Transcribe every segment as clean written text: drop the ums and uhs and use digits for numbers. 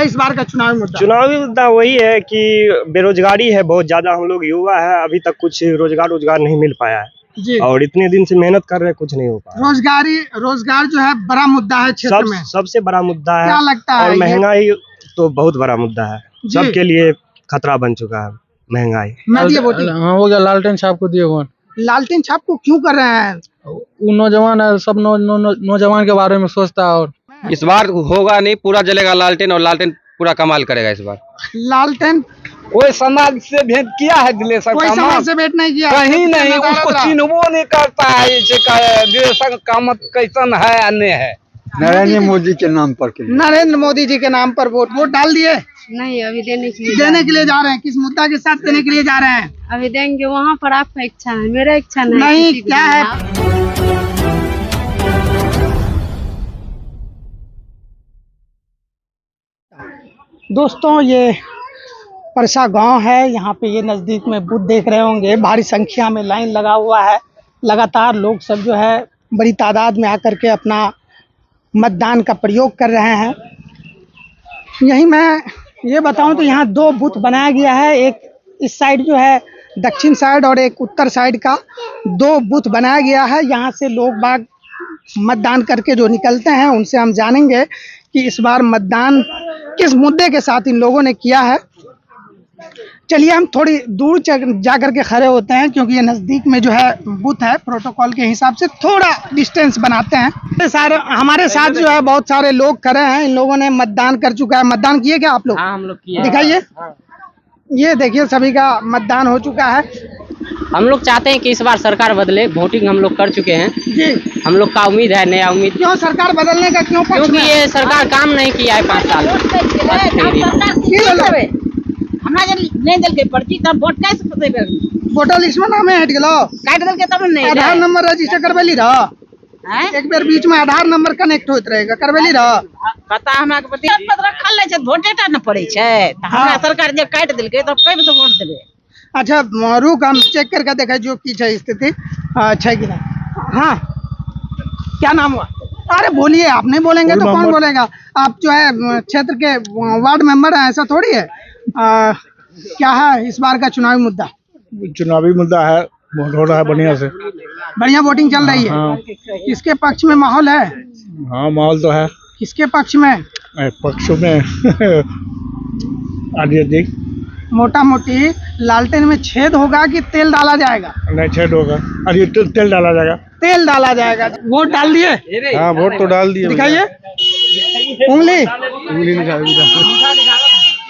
है इस बार का चुनावी मुद्दा? चुनावी मुद्दा वही है कि बेरोजगारी है बहुत ज्यादा, हम लोग युवा है, अभी तक कुछ रोजगार नहीं मिल पाया है जी। और इतने दिन से मेहनत कर रहे हैं, कुछ नहीं हो पाया। रोजगार जो है बड़ा मुद्दा है क्षेत्र में, सबसे बड़ा मुद्दा है। क्या लगता है? और महंगाई तो बहुत बड़ा मुद्दा है, सबके लिए खतरा बन चुका है महंगाई। मैं दिए वोटिंग। हाँ हो गया, लालटेन छाप को दिए वोट। लालटेन छाप को क्यों कर रहे हैं? वो नौजवान है, सब नौजवान के बारे में सोचता है। और इस बार होगा नहीं, पूरा जलेगा लालटेन, और लालटेन पूरा कमाल करेगा इस बार। लालटेन कोई समाज से भेंट किया है दिलेसर? कोई समाज से भेंट नहीं किया, कहीं नहीं, उसको चिन्हबो नहीं करता है दिलेसर कामत कैसन है या नहीं है। नरेंद्र मोदी के नाम पर नरेंद्र मोदी जी के नाम पर वोट डाल दिए? नहीं, अभी देने के लिए जा रहे हैं। किस मुद्दा के साथ देने के लिए जा रहे हैं? अभी देंगे, वहाँ पर आपका इच्छा है, मेरा इच्छा नहीं। क्या है? दोस्तों, ये परसा गांव है, यहाँ पे ये नज़दीक में बूथ देख रहे होंगे, भारी संख्या में लाइन लगा हुआ है। लगातार लोग सब जो है बड़ी तादाद में आकर के अपना मतदान का प्रयोग कर रहे हैं। यहीं मैं ये बताऊं तो यहाँ 2 बूथ बनाया गया है, एक इस साइड जो है दक्षिण साइड और एक उत्तर साइड का 2 बूथ बनाया गया है। यहाँ से लोग बाग मतदान करके जो निकलते हैं उनसे हम जानेंगे कि इस बार मतदान किस मुद्दे के साथ इन लोगों ने किया है। चलिए हम थोड़ी दूर जा कर के खड़े होते हैं, क्योंकि ये नज़दीक में जो है बूथ है, प्रोटोकॉल के हिसाब से थोड़ा डिस्टेंस बनाते हैं। सारे हमारे साथ जो है बहुत सारे लोग खड़े हैं, इन लोगों ने मतदान कर चुका है। मतदान किए क्या आप लोग? हाँ, हम लोग किए। दिखाइए। ये देखिए, सभी का मतदान हो चुका है। हम लोग चाहते हैं कि इस बार सरकार बदले, वोटिंग हम लोग कर चुके हैं जी। हम लोग का उम्मीद है, नया उम्मीद। क्यों सरकार बदलने का क्यों पक्ष क्योंकि में? ये सरकार काम नहीं किया है 5 साल वोटर लिस्ट में नाम हट गलो, आधार नंबर रजिस्टर करवेली रहा। एक बार बीच में आधार नंबर कनेक्ट होत रहेगा, करवेली रहा। पता हमरा के पति रखल ले छै, वोटेटा न पड़े छै, त हमरा सरकार जे काट देलकै त कब से वोट देबे। अच्छा, रुक हम चेक करके देखा जो की है स्थिति छै कि नहीं। हाँ, क्या नाम हुआ? अरे बोलिए, आप नहीं बोलेंगे तो कौन बोलेगा? आप जो है क्षेत्र के वार्ड मेंबर हैं, ऐसा थोड़ी है। क्या है इस बार का चुनावी मुद्दा? चुनावी मुद्दा है, वोट हो रहा है बढ़िया से, बढ़िया वोटिंग चल रही है। हाँ। किसके पक्ष में माहौल है? हाँ, माहौल तो है। किसके पक्ष में? पक्ष में अधिक मोटा मोटी लालटेन में छेद होगा कि तेल डाला जाएगा? नहीं, छेद होगा। अरे तेल डाला जाएगा। तेल डाला जाएगा। वोट डाल दिए? हाँ, वोट तो डाल दिए। दिखाइए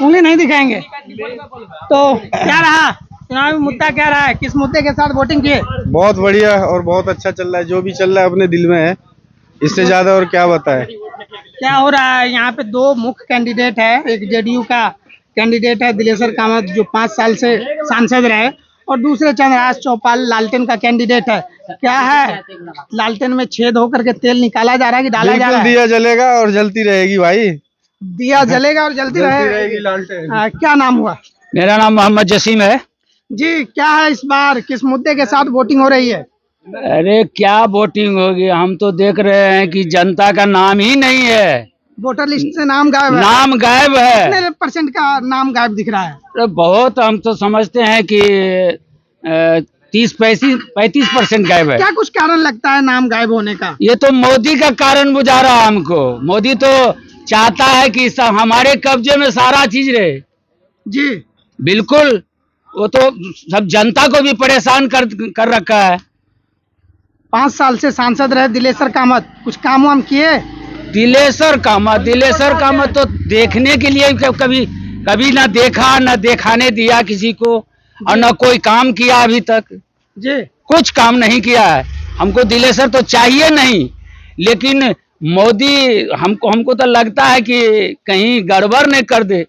उंगली नहीं दिखाएंगे तो क्या रहा चुनावी मुद्दा? क्या रहा है, किस मुद्दे के साथ वोटिंग किए? बहुत बढ़िया और बहुत अच्छा चल रहा है, जो भी चल रहा है अपने दिल में है, इससे ज्यादा और क्या बताएं। क्या हो रहा है यहाँ पे? 2 मुख्य कैंडिडेट है, एक जेडीयू का कैंडिडेट है दिलेसर कामत जो 5 साल से सांसद रहे, और दूसरे चंद्रराज चौपाल लालटेन का कैंडिडेट है। क्या है, लालटेन में छेद होकर के तेल निकाला जा रहा है कि डाला जा रहा है? दिया जलेगा और जलती रहेगी भाई, दिया जलेगा और जलती रहेगी लालटेन। क्या नाम हुआ? मेरा नाम मोहम्मद जसीम है जी। क्या है इस बार, किस मुद्दे के साथ वोटिंग हो रही है? अरे क्या वोटिंग होगी, हम तो देख रहे हैं कि जनता का नाम ही नहीं है, वोटर लिस्ट से नाम गायब है। नाम गायब है। कितने % का नाम गायब दिख रहा है? अरे बहुत, हम तो समझते हैं कि 30-35% गायब है। क्या कुछ कारण लगता है नाम गायब होने का? ये तो मोदी का कारण बुझा रहा है हमको। मोदी तो चाहता है कि सब हमारे कब्जे में सारा चीज रहे। जी बिल्कुल, वो तो सब जनता को भी परेशान कर रखा है। 5 साल से सांसद रहे दिलेसर कामत, कुछ काम वाम किए? दिलेसर कामत तो देखने के लिए कभी ना देखा, ना दिखाने दिया किसी को, और ना कोई काम किया अभी तक जी। कुछ काम नहीं किया है। हमको दिलेसर तो चाहिए नहीं, लेकिन मोदी हमको तो लगता है कि कहीं गड़बड़ नहीं कर दे।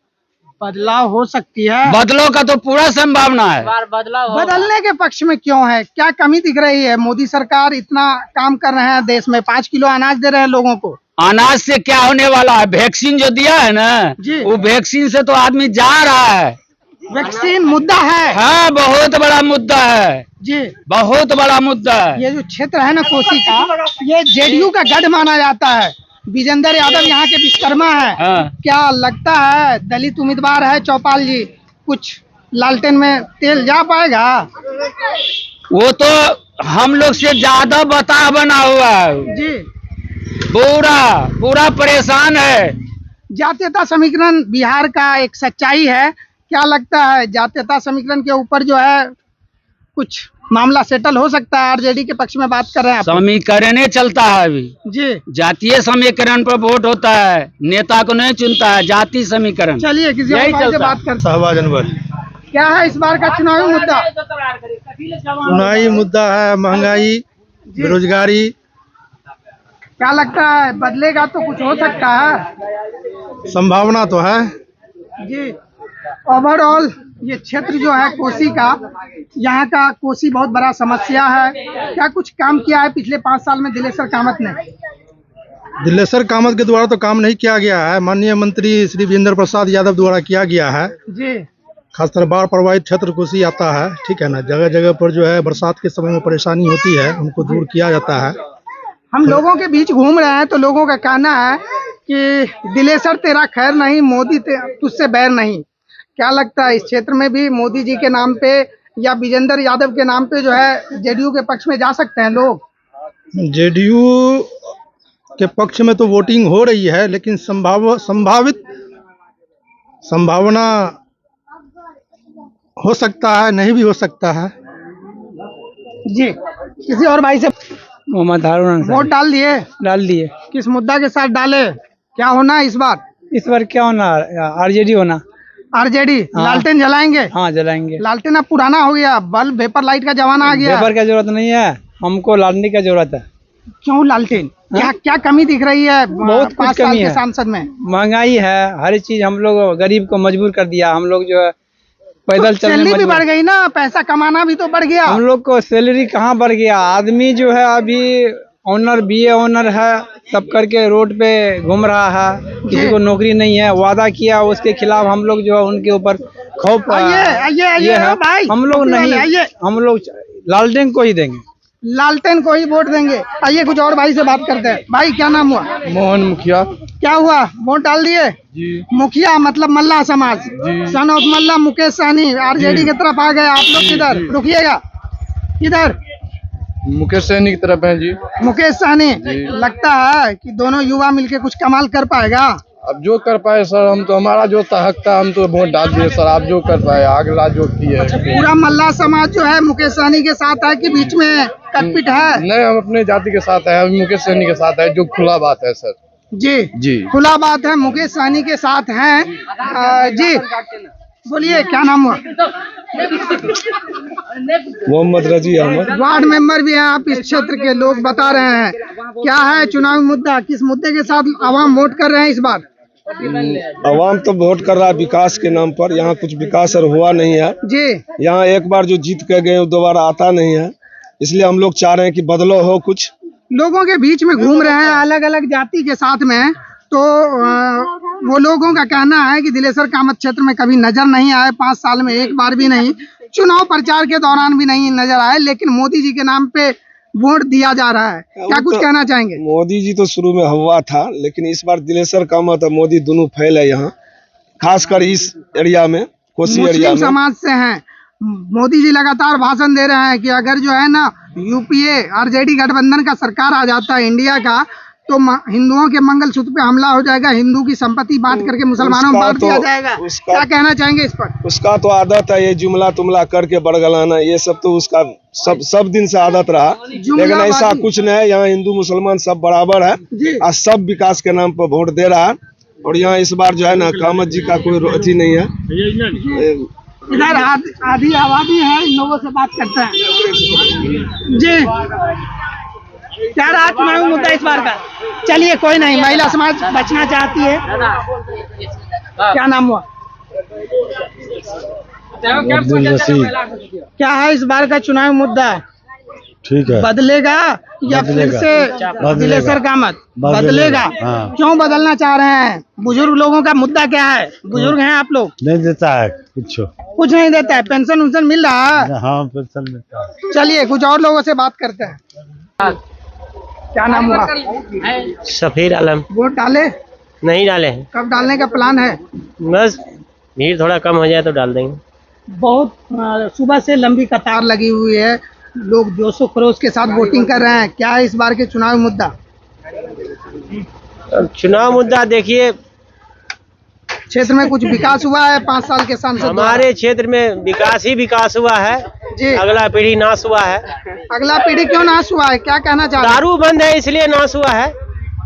बदलाव हो सकती है, बदलाव का तो पूरा संभावना है। बदलने के पक्ष में क्यों है? क्या कमी दिख रही है? मोदी सरकार इतना काम कर रहे हैं, देश में 5 किलो अनाज दे रहे हैं लोगों को। अनाज से क्या होने वाला है? वैक्सीन जो दिया है ना, वो वैक्सीन से तो आदमी जा रहा है। वैक्सीन मुद्दा है। हाँ, बहुत बड़ा मुद्दा है जी, बहुत बड़ा मुद्दा है। ये जो क्षेत्र है ना कोसी का, ये जेडीयू का गढ़ माना जाता है। विजेंद्र यादव यहाँ के विश्वकर्मा है। हाँ। क्या लगता है दलित उम्मीदवार है चौपाल जी, कुछ लालटेन में तेल जा पाएगा? वो तो हम लोग से ज्यादा बता बना हुआ है जी, पूरा परेशान है। जातीयता समीकरण बिहार का एक सच्चाई है। क्या लगता है जातीयता समीकरण के ऊपर जो है कुछ मामला सेटल हो सकता है? आरजेडी के पक्ष में बात कर रहे हैं आप। समीकरण चलता है अभी जी, जातीय समीकरण पर वोट होता है, नेता को नहीं चुनता है, जाति समीकरण। चलिए किसी और भाई से बात करते हैं। शहबाज अनवर। क्या है इस बार का चुनावी मुद्दा? चुनावी मुद्दा है महंगाई, बेरोजगारी। क्या लगता है बदलेगा तो कुछ हो सकता है? संभावना तो है। जी, ओवरऑल ये क्षेत्र जो है कोसी का, यहाँ का कोसी बहुत बड़ा समस्या है। क्या कुछ काम किया है पिछले 5 साल में दिलेश्वर कामत ने? दिलेश्वर कामत के द्वारा तो काम नहीं किया गया है, माननीय मंत्री श्री विजेंद्र प्रसाद यादव द्वारा किया गया है। जी, खासकर बाढ़ प्रभावित क्षेत्र कोसी आता है, ठीक है ना, जगह जगह पर जो है बरसात के समय में परेशानी होती है, उनको दूर किया जाता है। हम लोगों के बीच घूम रहे हैं तो लोगों का कहना है कि दिलेश्वर तेरा खैर नहीं, मोदी तुझसे बैर नहीं। क्या लगता है इस क्षेत्र में भी मोदी जी के नाम पे या विजेंद्र यादव के नाम पे जो है जेडीयू के पक्ष में जा सकते हैं लोग? जेडीयू के पक्ष में तो वोटिंग हो रही है, लेकिन संभावना हो सकता है, नहीं भी हो सकता है। जी, किसी और भाई से मोहम्मद हारून वोट डाल दिए? डाल दिए। किस मुद्दा के साथ डाले? क्या होना है इस बार? इस बार क्या होना? आरजेडी होना। आरजेडी। हाँ। लालटेन जलाएंगे? हाँ जलाएंगे। लालटेन अब पुराना हो गया, बल्ब वेपर लाइट का जमाना आ गया। पेपर का जरूरत नहीं है, हमको लालनी का जरूरत है। क्यों लालटेन? क्या कमी दिख रही है बहुत 5 कुछ साल कमी के है। सांसद में? महंगाई है, हर चीज हम लोग गरीब को मजबूर कर दिया। हम लोग जो है पैदल चलने सैलरी भी मजबूर। बढ़ गई ना, पैसा कमाना भी तो बढ़ गया। हम लोग को सैलरी कहाँ बढ़ गया? आदमी जो है अभी ऑनर बीए ऑनर है, सब करके रोड पे घूम रहा है, किसी को नौकरी नहीं है। वादा किया उसके खिलाफ हम लोग जो है उनके ऊपर खौफ आइए है। भाई, हम लोग नहीं, आइए। हम लोग लालटेन को ही देंगे। लालटेन को ही वोट देंगे। आइए कुछ और भाई से बात करते हैं। भाई क्या नाम हुआ? मोहन मुखिया। क्या हुआ, वोट डाल दिए? जी। मुखिया मतलब मल्ला समाज, son of Mallah Mukesh Sahani RJD की तरफ आ गए। आप लोग किधर? रुकिएगा, किधर? मुकेश सहनी की तरफ है जी। मुकेश सहनी। लगता है कि दोनों युवा मिलके कुछ कमाल कर पाएगा? अब जो कर पाए सर, हम तो हमारा जो हक था हम तो वोट डाल दिए सर। आप जो कर पाए, अगला जो किए। पूरा मल्ला समाज जो है मुकेश सहनी के साथ है कि बीच में कटपिट है? नहीं, हम अपने जाति के साथ है, हम मुकेश सहनी के साथ है, जो खुला बात है सर। जी जी, खुला बात है, मुकेश सहनी के साथ हैं। जी बोलिए, क्या नाम हुआ? मोहम्मद रजी अहमद। वार्ड मेंबर भी हैं आप इस क्षेत्र के, लोग बता रहे हैं। क्या है चुनावी मुद्दा, किस मुद्दे के साथ आवाम वोट कर रहे हैं इस बार? आवाम तो वोट कर रहा है विकास के नाम पर। यहाँ कुछ विकास और हुआ नहीं है। जी, यहाँ एक बार जो जीत के गए दोबारा आता नहीं है, इसलिए हम लोग चाह रहे हैं कि बदलाव हो। कुछ लोगों के बीच में घूम रहे हैं अलग अलग जाति के साथ में, तो वो लोगों का कहना है कि दिलेश्वर कामत क्षेत्र में कभी नजर नहीं आए, 5 साल में एक बार भी नहीं, चुनाव प्रचार के दौरान भी नहीं नजर आए, लेकिन मोदी जी के नाम पे वोट दिया जा रहा है। क्या कुछ कहना चाहेंगे? मोदी जी तो शुरू में हुआ था, लेकिन इस बार दिलेश्वर कामत और मोदी दोनों फैल है यहाँ, खासकर इस एरिया में, कोसी एरिया मुस्लिम में। समाज से हैं। मोदी जी लगातार भाषण दे रहे हैं कि अगर जो है ना यूपीए आरजेडी गठबंधन का सरकार आ जाता है इंडिया का, तो हिंदुओं के मंगलसूत्र पे हमला हो जाएगा, हिंदू की संपत्ति बांट करके मुसलमानों में बांट दिया जाएगा। क्या कहना चाहेंगे इस पर? उसका तो आदत है ये जुमला तुमला करके बड़गलाना, ये सब तो उसका सब दिन से आदत रहा। लेकिन ऐसा कुछ नहीं है, यहाँ हिंदू मुसलमान सब बराबर है और सब विकास के नाम पर वोट दे रहा है। और यहाँ इस बार जो है ना कामत जी का कोई अथी नहीं है। इधर आधी आबादी है, इन लोगों से बात करते हैं। जी, क्या रहा चुनावी मुद्दा इस बार का? चलिए कोई नहीं, महिला समाज बचना चाहती है। क्या नाम हुआ? क्या है इस बार का चुनावी मुद्दा? ठीक है, बदलेगा या फिर से दिलेश्वर कामत बदलेगा? हाँ। क्यों बदलना चाह रहे हैं? बुजुर्ग लोगों का मुद्दा क्या है? बुजुर्ग हैं आप लोग? नहीं देता है कुछ नहीं देता है, पेंशन उन्शन मिल रहा है? हाँ पेंशन देता है। चलिए कुछ और लोगों से बात करते हैं। क्या नाम हुआ? सफीर आलम। वोट डाले? नहीं डाले हैं, कब डालने का प्लान है? बस भीड़ थोड़ा कम हो जाए तो डाल देंगे। बहुत सुबह से लंबी कतार लगी हुई है, लोग जोशो खरोश के साथ वोटिंग कर रहे हैं। क्या है इस बार के चुनावी मुद्दा? अब चुनाव मुद्दा देखिए, क्षेत्र में कुछ विकास हुआ है 5 साल के सांसद द्वारा? हमारे क्षेत्र में विकास ही विकास हुआ है जी। अगला पीढ़ी नाश हुआ है। अगला पीढ़ी क्यों नाश हुआ है, क्या कहना चाह रहे हैं? दारू बंद है इसलिए नाश हुआ है।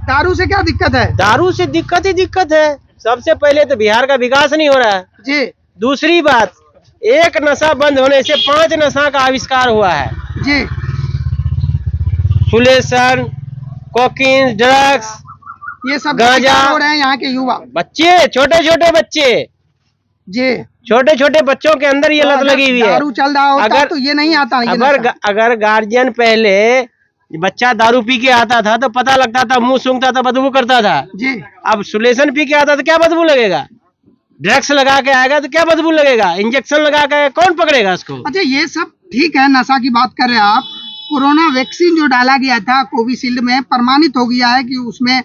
दारू से क्या दिक्कत है? दारू से दिक्कत ही दिक्कत है। सबसे पहले तो बिहार का विकास नहीं हो रहा है जी दूसरी बात, एक नशा बंद होने से 5 नशा का आविष्कार हुआ है। जी सुलेशन, कोकीन, ड्रग्स, ये सब गांजा। शिकार हो रहे हैं यहाँ के युवा। बच्चे, छोटे छोटे बच्चे, जी छोटे छोटे बच्चों के अंदर ये लत लगी हुई है। दारू चल रहा होता अगर- तो ये नहीं आता ये अगर नशा। अगर गार्जियन पहले बच्चा दारू पी के आता था तो पता लगता था, मुंह सूंघता था, बदबू करता था। जी अब सुलेशन पी के आता तो क्या बदबू लगेगा? ड्रग्स लगा के आएगा तो क्या बदबू लगेगा? इंजेक्शन लगा के कौन पकड़ेगा उसको? अच्छा, ये सब ठीक है, नशा की बात कर रहे हैं आप। कोरोना वैक्सीन जो डाला गया था कोविशील्ड में, प्रमाणित हो गया है कि उसमें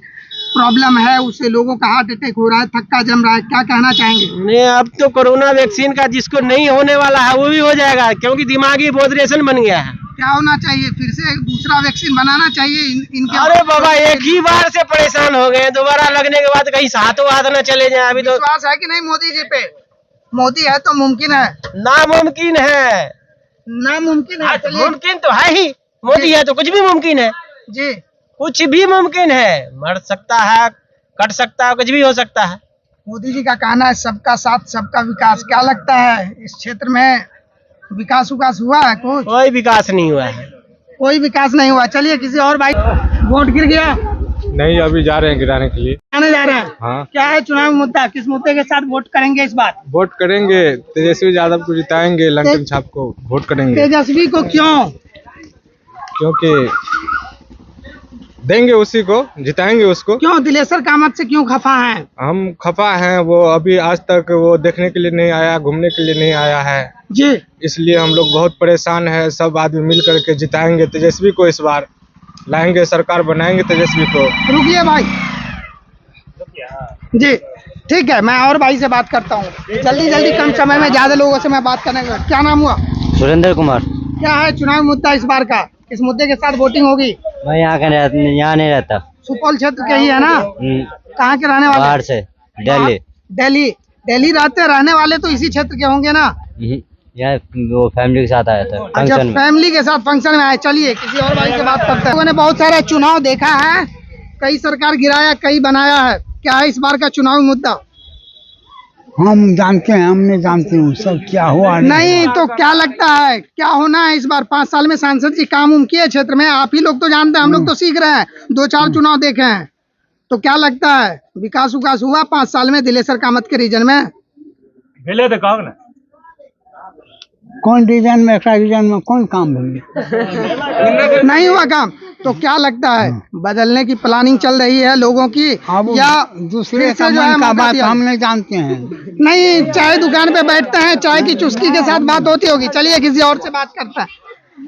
प्रॉब्लम है, उससे लोगों का हार्ट अटैक हो रहा है, थक्का जम रहा है। क्या कहना चाहेंगे? नहीं, अब तो कोरोना वैक्सीन का जिसको नहीं होने वाला है वो भी हो जाएगा, क्योंकि दिमागी बोधरेशन बन गया है। क्या होना चाहिए? फिर से दूसरा वैक्सीन बनाना चाहिए इनके? अरे बाबा, एक ही बार से परेशान हो गए, दोबारा लगने के बाद कहीं हाथों हाथ न चले जाए। अभी तो विश्वास है कि नहीं मोदी जी पे? मोदी है तो मुमकिन है, नामुमकिन है। नामुमकिन है। चलिए मुमकिन तो है ही, मोदी है तो कुछ भी मुमकिन है। जी कुछ भी मुमकिन है, मर सकता है, कट सकता है, कुछ भी हो सकता है। मोदी जी का कहना है सबका साथ सबका विकास। क्या लगता है इस क्षेत्र में विकास हुआ है? कुछ कोई विकास नहीं हुआ है। कोई विकास नहीं हुआ। चलिए किसी और भाई। वोट गिर गया? नहीं, अभी जा रहे हैं गिराने के लिए। आने जा रहे हैं? हाँ, क्या है चुनावी मुद्दा? किस मुद्दे के साथ वोट करेंगे इस बार? वोट करेंगे, तेजस्वी यादव को जिताएंगे, लंटन छाप को वोट करेंगे, तेजस्वी को क्यों? क्योंकि देंगे उसी को, जिताएंगे उसको। क्यों दिलेश्वर कामत से क्यों खफा हैं? हम खफा हैं, वो अभी आज तक वो देखने के लिए नहीं आया, घूमने के लिए नहीं आया है, जी इसलिए हम लोग बहुत परेशान हैं। सब आदमी मिल करके जिताएंगे तेजस्वी को, इस बार लाएंगे, सरकार बनाएंगे तेजस्वी को। रुकिए भाई जी, ठीक है, मैं और भाई से बात करता हूँ। जल्दी जल्दी, कम समय में ज्यादा लोगों से मैं बात करने का। क्या नाम हुआ? सुरेंद्र कुमार। क्या है चुनावी मुद्दा इस बार का? किस मुद्दे के साथ वोटिंग होगी? मैं यहाँ नहीं रहता। सुपौल क्षेत्र के ही है ना? कहाँ के रहने वाले? बाहर से, दिल्ली। दिल्ली रहने वाले तो इसी क्षेत्र के होंगे ना? यहाँ वो फैमिली के साथ आया था अच्छा, फंक्शन में। फैमिली के साथ फंक्शन में आए। चलिए किसी और भाई से बात करते हैं। लोगों ने बहुत सारा चुनाव देखा है, कई सरकार गिराया, कई बनाया है। क्या है इस बार का चुनावी मुद्दा? हम जानते हैं, हम नहीं जानते हूँ सब क्या हुआ नहीं तो क्या लगता है क्या होना है इस बार? 5 साल में सांसद जी काम उम किए क्षेत्र में, आप ही लोग तो जानते हैं, हम लोग तो सीख रहे हैं, 2-4 चुनाव देखे हैं। तो क्या लगता है विकास हुआ 5 साल में दिलेश्वर कामत के रीजन में? कौन रीजन में, रीजन में कौन काम होंगे? नहीं हुआ काम। तो क्या लगता है बदलने की प्लानिंग चल रही है लोगों की, या दूसरे फिर से जो है का मौका बात दिया? हम नहीं जानते हैं। नहीं, चाय दुकान पे बैठते हैं, चाय की चुस्की के साथ बात होती होगी। चलिए किसी और से बात करते हैं।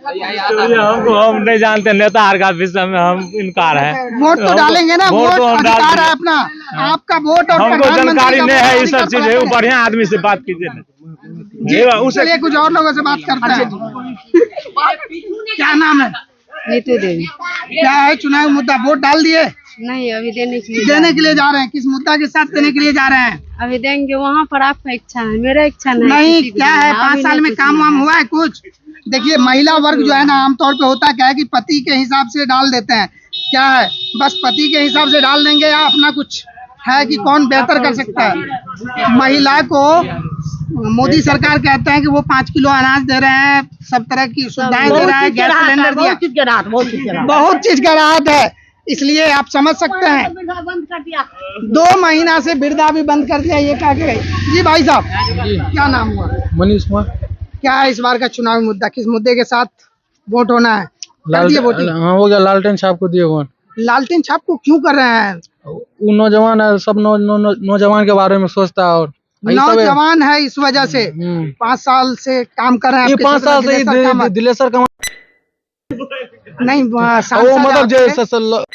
हम नहीं जानते, नेता हर का विषय में हम इनकार है। वोट तो डालेंगे ना, वोट अधिकार है अपना, आपका वोट। और जानकारी नहीं है ये सब चीज, बढ़िया आदमी से बात कीजिए। चलिए कुछ और लोगों से बात करते हैं। क्या नाम है? नीतू देवी। क्या है चुनावी मुद्दा? वोट डाल दिए? नहीं, अभी देने के लिए जा रहे हैं। किस मुद्दा के साथ देने के लिए जा रहे हैं? अभी देंगे, वहाँ पर आपका इच्छा है, मेरा इच्छा नहीं। क्या है 5 साल में काम वाम हुआ है कुछ? देखिए महिला वर्ग जो है ना, आमतौर पे होता क्या है कि पति के हिसाब से डाल देते हैं। क्या है बस पति के हिसाब से डाल देंगे, या अपना कुछ है कि कौन बेहतर कर सकता है? महिला को मोदी सरकार कहते हैं कि वो 5 किलो अनाज दे रहे हैं, सब तरह की सुविधाएं दे रहा है, गैस सिलेंडर दिया, बहुत चीज का राहत है। इसलिए आप समझ सकते हैं 2 महीना से वृद्धा भी बंद कर दिया। ये क्या कहे? जी भाई साहब, क्या नाम हुआ? मनीष कुमार। क्या है इस बार का चुनावी मुद्दा? किस मुद्दे के साथ वोट होना है? कर दिए वोटिंग? हाँ हो गया, लालटेन छाप को दिए वोट। लालटेन छाप को क्यों कर रहे हैं? वो नौजवान है, सब नौजवान के बारे में सोचता है, और नौजवान है इस वजह से 5 साल से काम कर रहे हैं। 5 साल से दिलेश्वर कामत। नहीं वो सांसद मतलब जो आपके-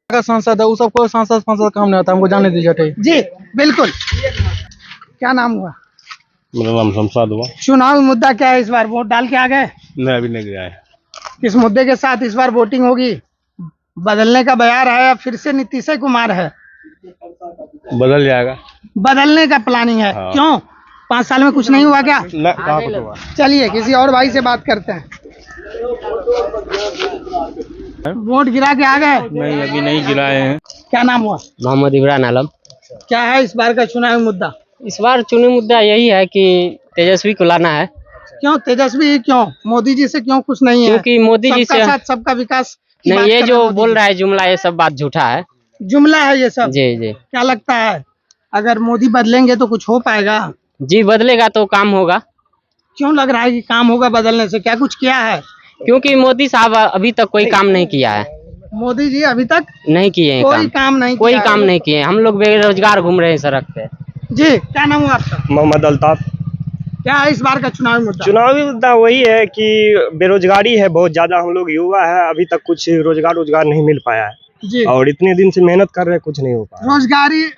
का सांसद है वो सबको सांसद काम नहीं आता, हमको जाने दीजिए। जी बिल्कुल। क्या नाम हुआ? मेरा नाम शमशाद हुआ। चुनाव मुद्दा क्या है इस बार? वोट डाल के आ गए? नहीं, अभी नहीं गया है। किस मुद्दे के साथ इस बार वोटिंग होगी? बदलने का बयार है या फिर से नीतीश कुमार है? बदल जाएगा। बदलने का प्लानिंग है। हाँ। क्यों? 5 साल में कुछ नहीं हुआ क्या? न, कहाँ कुछ हुआ? चलिए किसी और भाई से बात करते हैं। वोट गिरा के आ गए? नहीं, अभी नहीं गिराए हैं। क्या नाम हुआ? मोहम्मद इमरान आलम। क्या है इस बार का चुनावी मुद्दा? इस बार चुनाव मुद्दा यही है कि तेजस्वी को लाना है, क्यों तेजस्वी? क्यों मोदी जी से क्यों खुश नहीं है? क्योंकि मोदी जी सबका से साथ सबका विकास की बात नहीं, ये कर जो रहे हैं मोदी बोल जी। रहा है जुमला, ये सब बात झूठा है। जुमला है ये सब? जी जी क्या लगता है अगर मोदी बदलेंगे तो कुछ हो पाएगा? जी, बदलेगा तो काम होगा, क्यों लग रहा है कि काम होगा बदलने से? क्या कुछ किया है क्योंकि मोदी साहब अभी तक कोई काम नहीं किया है। मोदी जी? अभी तक नहीं किए हैं कोई काम नहीं कोई किया काम है। नहीं किए हैं। हम लोग बेरोजगार घूम रहे हैं सड़क पे। जी क्या नाम हुआ आपका? मोहम्मद अल्ताफ। क्या है इस बार का चुनावी मुद्दा? चुनावी मुद्दा वही है कि बेरोजगारी है बहुत ज्यादा। हम लोग युवा है, अभी तक कुछ रोजगार नहीं मिल पाया है जी। और इतने दिन से मेहनत कर रहे हैं, कुछ नहीं हो पाया।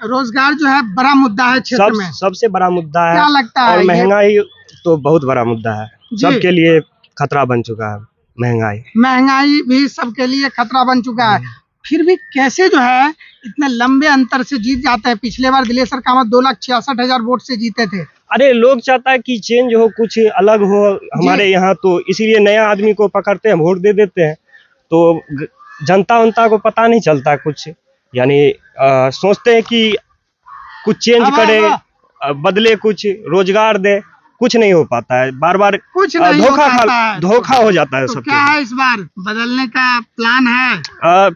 रोजगार जो है बड़ा मुद्दा है क्षेत्र में। सबसे बड़ा मुद्दा है। क्या लगता है और ये? महंगाई तो बहुत बड़ा मुद्दा है, जी। सबके लिए खतरा बन चुका है महंगाई। महंगाई भी सबके लिए खतरा बन चुका है। फिर भी कैसे जो है इतने लंबे अंतर से जीत जाते हैं? पिछले बार दिलेश्वर कामत 2,66,000 वोट से जीते थे। अरे लोग चाहता है कि चेंज हो, कुछ अलग हो हमारे यहाँ, तो इसीलिए नया आदमी को पकड़ते हैं, वोट दे देते हैं। तो जनता को पता नहीं चलता कुछ, यानी सोचते हैं कि कुछ चेंज करे, बदले, कुछ रोजगार दे, कुछ नहीं हो पाता है। बार बार कुछ नहीं हो पाता है। धोखा हो जाता है तो सबके। क्या है इस बार बदलने का प्लान है?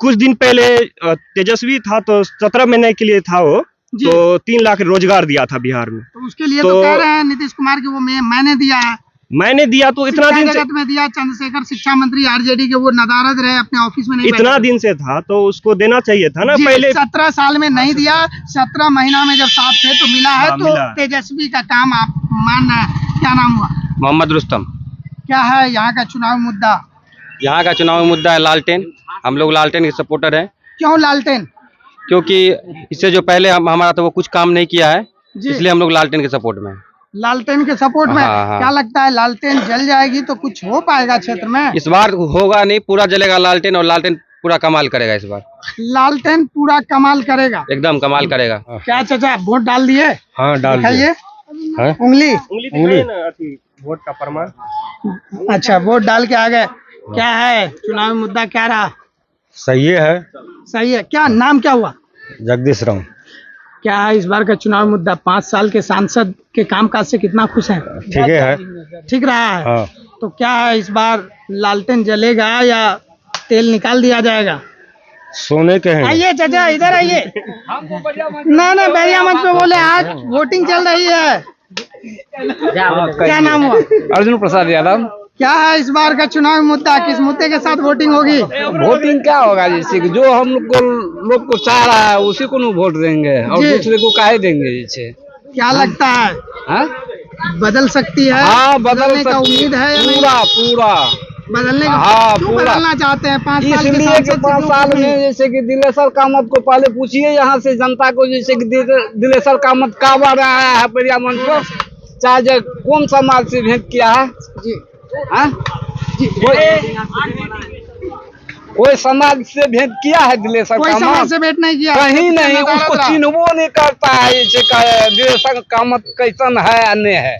कुछ दिन पहले तेजस्वी था तो 17 महीने के लिए था वो, जी। तो 3 लाख रोजगार दिया था बिहार में। तो उसके लिए तो कह रहे हैं नीतीश कुमार की वो मैंने दिया है। मैंने दिया तो इतना दिन से, जगत में दिया। चंद्रशेखर शिक्षा मंत्री आरजेडी के वो नदारद रहे, अपने ऑफिस में नहीं इतना बैठे। दिन से था तो उसको देना चाहिए था ना जी, पहले। 17 साल में नहीं दिया, 17 महीना में जब साथ थे तो मिला है। हाँ, तो मिला। तेजस्वी का काम आप मान रहे हैं। क्या नाम हुआ? मोहम्मद रुस्तम। क्या है यहाँ का चुनाव मुद्दा? यहाँ का चुनावी मुद्दा है लालटेन। हम लोग लालटेन के सपोर्टर हैं, क्यों लालटेन? क्योंकि इससे जो पहले हमारा तो वो कुछ काम नहीं किया है, जी। इसलिए हम लोग लालटेन के सपोर्ट में हैं। लालटेन के सपोर्ट में? हाँ, हाँ। क्या लगता है लालटेन जल जाएगी तो कुछ हो पाएगा क्षेत्र में? इस बार होगा नहीं, पूरा जलेगा लालटेन, और लालटेन पूरा कमाल करेगा इस बार। लालटेन पूरा कमाल करेगा, एकदम कमाल करेगा। क्या चाचा वोट डाल दिए? हाँ, डाल दिए। दिखाइए उंगली। उंगली अथी वोट का प्रमाण। अच्छा वोट डाल के आ गए। क्या है चुनावी मुद्दा? क्या रहा? सही है। सही है। क्या नाम क्या हुआ? जगदीश राम। क्या है इस बार का चुनाव मुद्दा? 5 साल के सांसद के कामकाज से कितना खुश हैं? ठीक है। ठीक रहा है। हाँ। तो क्या है इस बार लालटेन जलेगा या तेल निकाल दिया जाएगा? सोने के हैं। आइए चाचा इधर आइए। ना बैरिया मंच पे बोले आज वोटिंग चल रही है। क्या नाम हुआ? अर्जुन प्रसाद यादव। क्या है इस बार का चुनाव मुद्दा? किस मुद्दे के साथ वोटिंग होगी? वोटिंग क्या होगा? जैसे कि जो हम लोग को चाह रहा है उसी को वोट देंगे, और जी। दूसरे को काहे देंगे? जैसे क्या लगता है हाँ? बदल सकती है? हाँ, बदलने का उम्मीद है या नहीं? पूरा बदलने का हाँ, क्यों पूरा। बदलना चाहते हैं? 5 साल के इसलिए कि सांसद से 5 क्यों साल खुश में नहीं? जैसे कि दिलेश्वर कामत को पहले पूछिए यहाँ से जनता को, जैसे कि दिलेश्वर कामत का बार आया है पेरिया मंच पर, चाहे जो कौन समाज से भेंट किया है? जी हाँ? कोई समाज से भेंट किया है दिलेश्वर कोई समाज कामत? से भेंट नहीं किया? कहीं नहीं, नदारद उसको रहा। चिन्हबो नहीं करता है जैसे दिलेश्वर कामत कैसन है या नहीं है।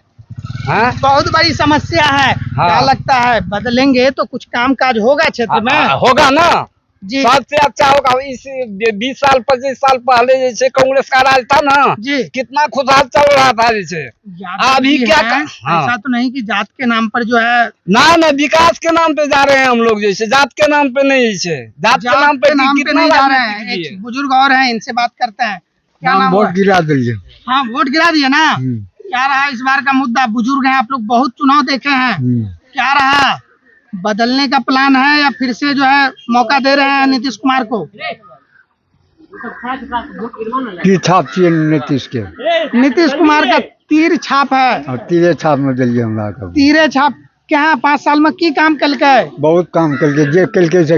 हाँ? बहुत बड़ी समस्या है। हाँ। क्या लगता है बदलेंगे तो कुछ काम काज होगा क्षेत्र में? होगा ना। जी सबसे अच्छा होगा। इस 20 साल 25 साल पहले जैसे कांग्रेस का राज था ना, जी कितना खुशहाल चल रहा था। जैसे अभी क्या हाँ। ऐसा तो नहीं कि जात के नाम पर जो है ना विकास के नाम पे जा रहे हैं हम लोग, जैसे जात के नाम पे नहीं। जैसे जात के नाम पे कितना नहीं जा रहे हैं। राजनीति की है। एक बुजुर्ग और हैं, इनसे बात करते हैं। क्या नाम वोट हुआ? गिरा दीजिए। हाँ वोट गिरा दिए ना। क्या रहा इस बार का मुद्दा? बुजुर्ग हैं आप लोग, बहुत चुनाव देखे हैं। क्या रहा? बदलने का प्लान है या फिर से जो है मौका दे रहे हैं नीतीश कुमार को? की छाप चाहिए नीतीश के? नीतीश कुमार का तीर छाप है। और तीरे छाप में दिलिए हमरा के। तीरे छाप क्या 5 साल में की काम कल का है? बहुत काम करके जे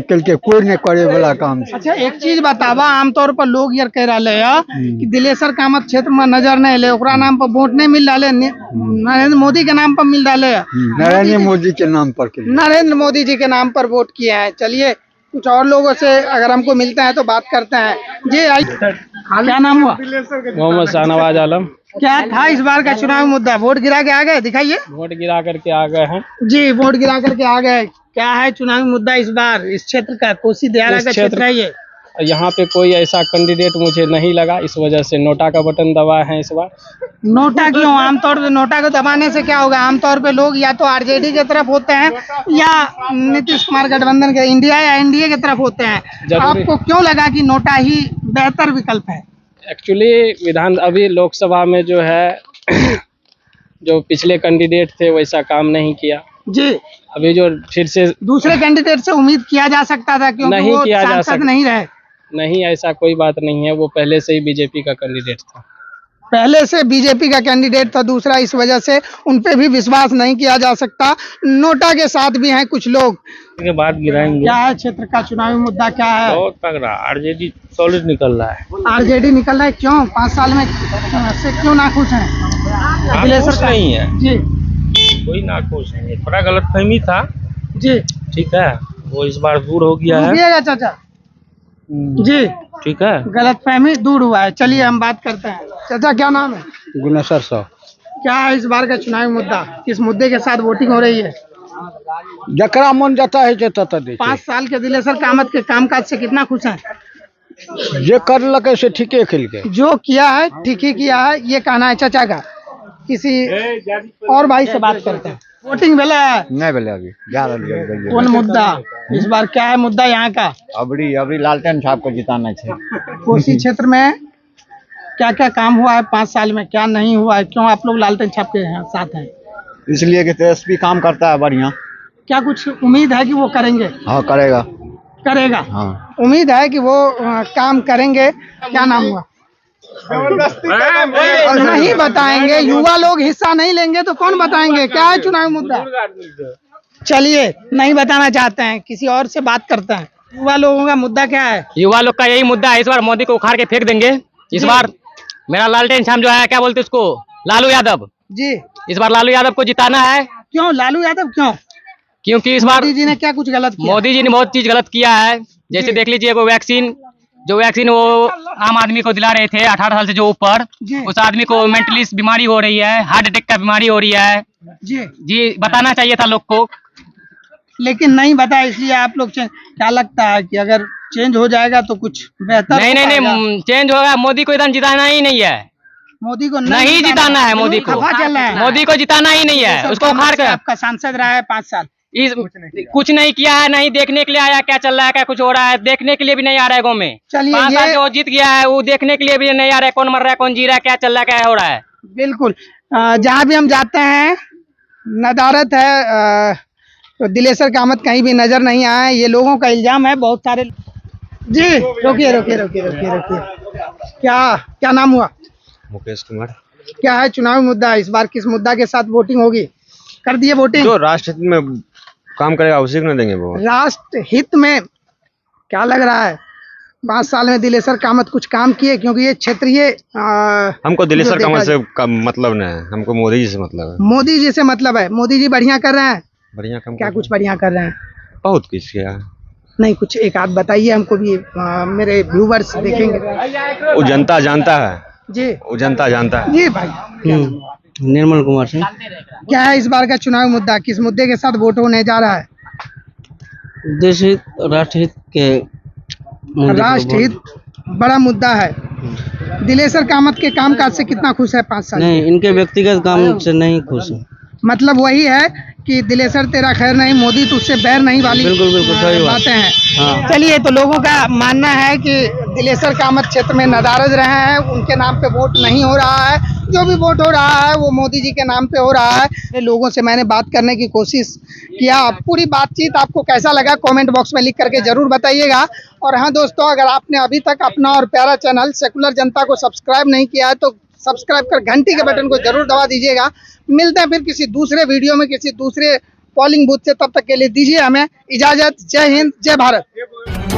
कल के कोई नहीं करे वाला काम छै। अच्छा एक चीज बतावा, आमतौर पर लोग यार कह रहे हैं कि दिलेसर कामत क्षेत्र में नजर नहीं ले, ओकरा नाम पर वोट नहीं मिल रहा, नरेंद्र मोदी के नाम पर मिल रहा है। नरेंद्र मोदी के नाम पर नरेंद्र मोदी जी के नाम पर वोट किए हैं। चलिए कुछ और लोगों से अगर हमको मिलता है तो बात करते हैं। जी क्या नाम हुआ? मोहम्मद शाहनवाज आलम। क्या था इस बार का चुनाव मुद्दा? वोट गिरा के आ गए, दिखाइए। वोट गिरा करके आ गए हैं। जी वोट गिरा करके आ गए। क्या है चुनावी मुद्दा इस बार इस क्षेत्र का? कोसी दियारा का क्षेत्र है ये। यहाँ पे कोई ऐसा कैंडिडेट मुझे नहीं लगा, इस वजह से नोटा का बटन दबाए हैं इस बार। नोटा क्यों? आमतौर पे नोटा को दबाने से क्या होगा? आमतौर पे लोग या तो आरजेडी की तरफ होते हैं या नीतीश कुमार गठबंधन के इंडिया या एनडीए की तरफ होते हैं। आपको क्यों लगा कि नोटा ही बेहतर विकल्प है? एक्चुअली अभी लोकसभा में जो है जो पिछले कैंडिडेट थे वैसा काम नहीं किया जी। अभी जो फिर से दूसरे कैंडिडेट से उम्मीद किया जा सकता था क्योंकि नहीं वो किया जा सांसद सकता। नहीं रहे। नहीं, ऐसा कोई बात नहीं है, वो पहले से ही बीजेपी का कैंडिडेट था। पहले से बीजेपी का कैंडिडेट था दूसरा, इस वजह से उन पे भी विश्वास नहीं किया जा सकता। नोटा के साथ भी हैं कुछ लोग। के बाद गिराएंगे। क्या है क्षेत्र का चुनावी मुद्दा क्या है? बहुत तगड़ा आरजेडी सॉलिड निकल रहा है। आरजेडी निकल रहा है क्यों? 5 साल में से क्यों नाखुश हैं? नाखुश नहीं है जी, कोई नाखुश नहीं है, थोड़ा गलतफहमी था जी ठीक है, वो इस बार दूर हो गया है। रुकिएगा चाचा जी, ठीक है, गलतफहमी दूर हुआ है। चलिए हम बात करते हैं। चाचा क्या नाम है? गुनेश्वर साहब। क्या है इस बार का चुनावी मुद्दा? किस मुद्दे के साथ वोटिंग हो रही है? जकरा मन जाता है जे तता दे 5 साल के दिलेसर कामत के कामकाज से कितना खुश हैं? जे करलके से ठीके खेलके। जो किया है ठीक ही किया है, ये कहना है चाचा का। किसी और भाई से बात करते हैं। वोटिंग भेला है? नहीं भेले अभी जा रही है। कौन मुद्दा इस बार? क्या है मुद्दा यहाँ का? अबरी लालटेन साहब को जिताना है। कोसी क्षेत्र में क्या क्या काम हुआ है 5 साल में, क्या नहीं हुआ है? क्यों आप लोग लालटेन छाप के साथ हैं? इसलिए कि तेजस्वी काम करता है बढ़िया। क्या कुछ उम्मीद है कि वो करेंगे? हाँ करेगा। करेगा हाँ उम्मीद है कि वो काम करेंगे। क्या नाम हुआ? नहीं बताएंगे, युवा लोग हिस्सा नहीं लेंगे तो कौन बताएंगे क्या है चुनावी मुद्दा? चलिए नहीं बताना चाहते हैं, किसी और से बात करते हैं। युवा लोगों का मुद्दा क्या है? युवा लोग का यही मुद्दा है, इस बार मोदी को उखाड़ के फेंक देंगे। इस बार मेरा लालटेन छाप जो है, क्या बोलते उसको, लालू यादव जी। इस बार लालू यादव को जिताना है। क्यों लालू यादव क्यों? क्योंकि इस बार मोदी जी ने क्या कुछ गलत किया? मोदी जी ने बहुत चीज गलत किया है। जैसे देख लीजिए वो वैक्सीन वो आम आदमी को दिला रहे थे 18 साल से जो ऊपर, उस आदमी को मेंटली बीमारी हो रही है, हार्ट अटैक का बीमारी हो रही है। जी बताना चाहिए था लोग को, लेकिन नहीं बताया, इसलिए आप लोग क्या लगता है कि अगर चेंज हो जाएगा तो कुछ बेहतर? नहीं चेंज होगा। मोदी को एकदम जिताना ही नहीं है, मोदी को नहीं जिताना है। मोदी को मोदी को जिताना ही नहीं है, उसको उखाड़ कर। आपका सांसद रहा है 5 साल, कुछ नहीं किया है, नहीं देखने के लिए आया क्या चल रहा है, क्या कुछ हो रहा है, देखने के लिए भी नहीं आ रहा है गाँव में। चलिए 5 साल जो जीत गया है वो देखने के लिए भी नहीं आ रहा है, कौन मर रहा है, कौन जी रहा है, क्या चल रहा है, क्या हो रहा है। बिल्कुल जहाँ भी हम जाते हैं नदारत है, तो दिलेसर कामत कहीं भी नजर नहीं आए, ये लोगों का इल्जाम है। बहुत सारे जी रोकिए रोकिए रोकिए रोकिए रोकिए। क्या नाम हुआ? मुकेश कुमार। क्या है चुनावी मुद्दा इस बार? किस मुद्दा के साथ वोटिंग होगी? कर दिए वोटिंग? जो राष्ट्रहित में काम करेगा उसी को न देंगे वो। राष्ट्र हित में क्या लग रहा है? 5 साल में दिलेसर कामत कुछ काम किए? क्योंकि ये क्षेत्रीय हमको दिलेसर कामत से मतलब नहीं है, हमको मोदी जी से मतलब है। मोदी जी से मतलब है? मोदी जी बढ़िया कर रहे हैं? बढ़िया काम क्या कुछ बढ़िया कर रहे हैं? बहुत कुछ किया। नहीं कुछ एक आध बताइए हमको भी, मेरे व्यूवर्स देखेंगे। वो जनता जानता है जी, वो जनता जानता है जी भाई। निर्मल कुमार सिंह। क्या है इस बार का चुनावी मुद्दा? किस मुद्दे के साथ वोट होने जा रहा है? देश हित राष्ट्रहित के राष्ट्रहित बड़ा मुद्दा है। दिलेसर कामत के कामकाज से कितना खुश है 5 साल? नहीं, इनके व्यक्तिगत काम से नहीं खुश है। मतलब वही है कि दिलेसर तेरा खैर नहीं, मोदी तुझसे बैर नहीं वाली बिल्कुल सही बातें हैं। हाँ। चलिए तो लोगों का मानना है कि दिलेसर कामत क्षेत्र में नदारद रहे हैं, उनके नाम पे वोट नहीं हो रहा है। जो भी वोट हो रहा है वो मोदी जी के नाम पे हो रहा है। लोगों से मैंने बात करने की कोशिश किया। पूरी बातचीत आपको कैसा लगा कमेंट बॉक्स में लिख करके जरूर बताइएगा। और हाँ दोस्तों, अगर आपने अभी तक अपना और प्यारा चैनल सेकुलर जनता को सब्सक्राइब नहीं किया है तो सब्सक्राइब कर घंटी के बटन को जरूर दबा दीजिएगा। मिलते हैं फिर किसी दूसरे वीडियो में किसी दूसरे पोलिंग बूथ से। तब तक के लिए दीजिए हमें इजाजत। जय हिंद, जय भारत।